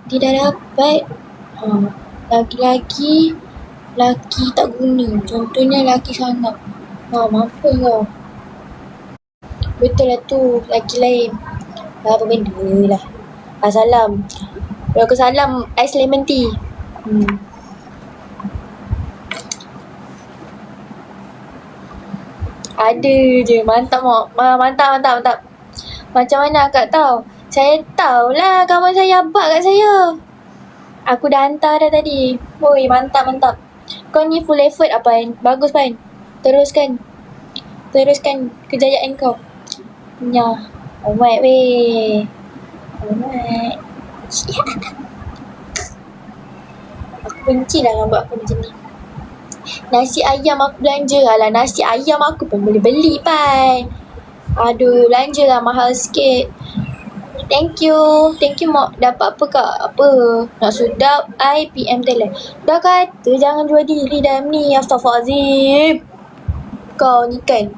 Dia dah dapat laki-laki tak guna. Contohnya laki sangat. Mampu kau. Betul lah tu, laki lain. Apa benda lah. Salam. Kalau aku salam, ais lemon tea. Ada je. Mantap. Macam mana akak tahu? Saya tahulah kawan saya abak kat saya. Aku dah hantar dah tadi. Oi, mantap. Kau ni full effort apa, Pan? Bagus, Pan. Teruskan kejayaan kau. Ya. Alright, weh. Alright. Aku benci lah dengan buat aku macam ni. Nasi ayam aku belanja. Alah, nasi ayam aku pun boleh beli, Pan. Aduh, belanja lah mahal sikit. Thank you mak. Dapat apa kak? Apa? Nak sedap, I PM Thailand. Dah kata jangan jual diri dalam ni. Astaghfirullahaladzim. Kau ni kan.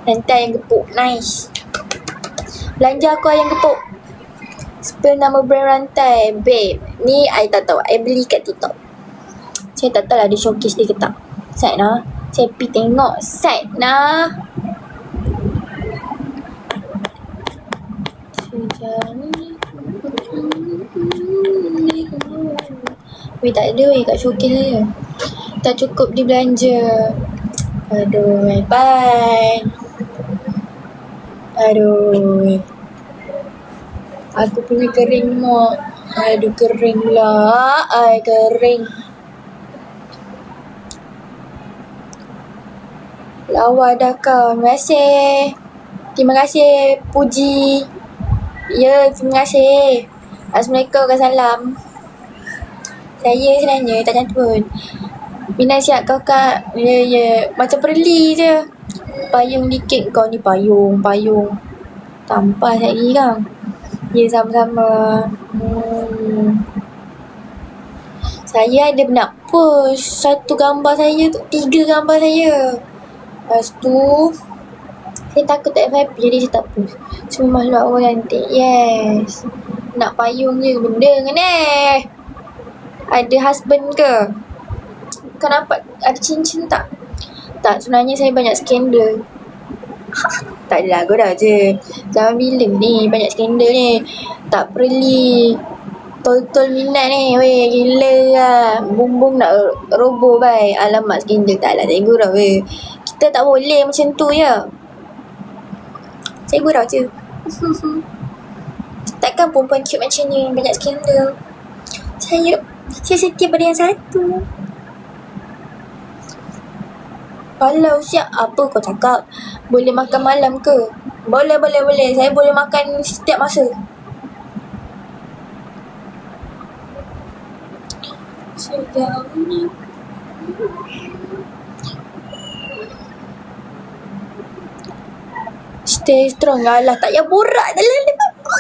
Nanti ayam gepuk. Nice. Belanja aku ayam gepuk. Spell nama brand rantai. Babe, ni I tak tahu. I beli kat TikTok. Saya tak tahu lah dia showcase dia ke tak. Side lah. Saya pergi tengok side lah. Weh, tak ada weh kat showcase saya. Tak cukup dia belanja. Aduh, bye. Aduh. Aku punya kering mak. Aduh, kering pula. Kering. Lawa dah kau. Terima kasih puji. Ya, terima kasih. Assalamualaikum, salam. Saya sebenarnya tak cantik pun. Minat siap kau kak. Ya. Macam perli je. Payung dikit. Kau ni payung. Tampar lagi kau. Ya, sama-sama. Saya ada nak post satu gambar saya tu. 3 gambar saya. Lepas tu saya takut tak FYP, jadi saya tak post. Semua makhluk Allah cantik. Yes. Nak payung je. Benda kan Ada husband ke? Kau nampak ada cincin tak? Tak, sebenarnya saya banyak skandal. Tak adalah, goda je. Zaman bila ni banyak skandal ni. Tak perli. Tol minat ni. Weh, gila lah. Bumbung nak roboh bai. Alamak, skandal. Tak lah, saya gurau weh. Kita tak boleh macam tu ya. Saya gurau je. Takkan perempuan cute macam ni banyak skandal. Saya setia pada yang satu. Kalau siap, apa kau cakap? Boleh makan malam ke? Boleh. Saya boleh makan setiap masa. Sejauhnya. Stay strong. Alah, tak payah borak dalam live aku.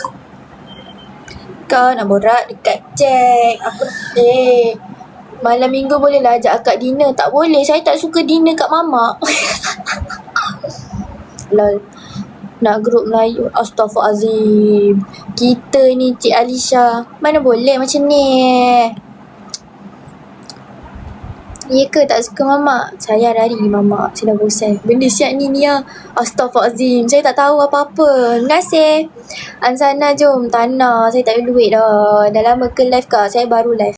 Kau nak borak dekat cek. Aku malam minggu boleh lah ajak akak dinner. Tak boleh, saya tak suka dinner kat mamak. Lol. Nak grup Melayu. Astaghfirullahaladzim. Kita ni Cik Alisha. Mana boleh macam ni. Ya ke tak suka mamak? Saya hari mamak. Saya dah bosan. Benda siap ni lah. Astaghfirullahaladzim. Saya tak tahu apa-apa. Terima kasih. Ansana jom. Tanah. Saya tak ada duit dah. Dah lama ke live kak? Saya baru live.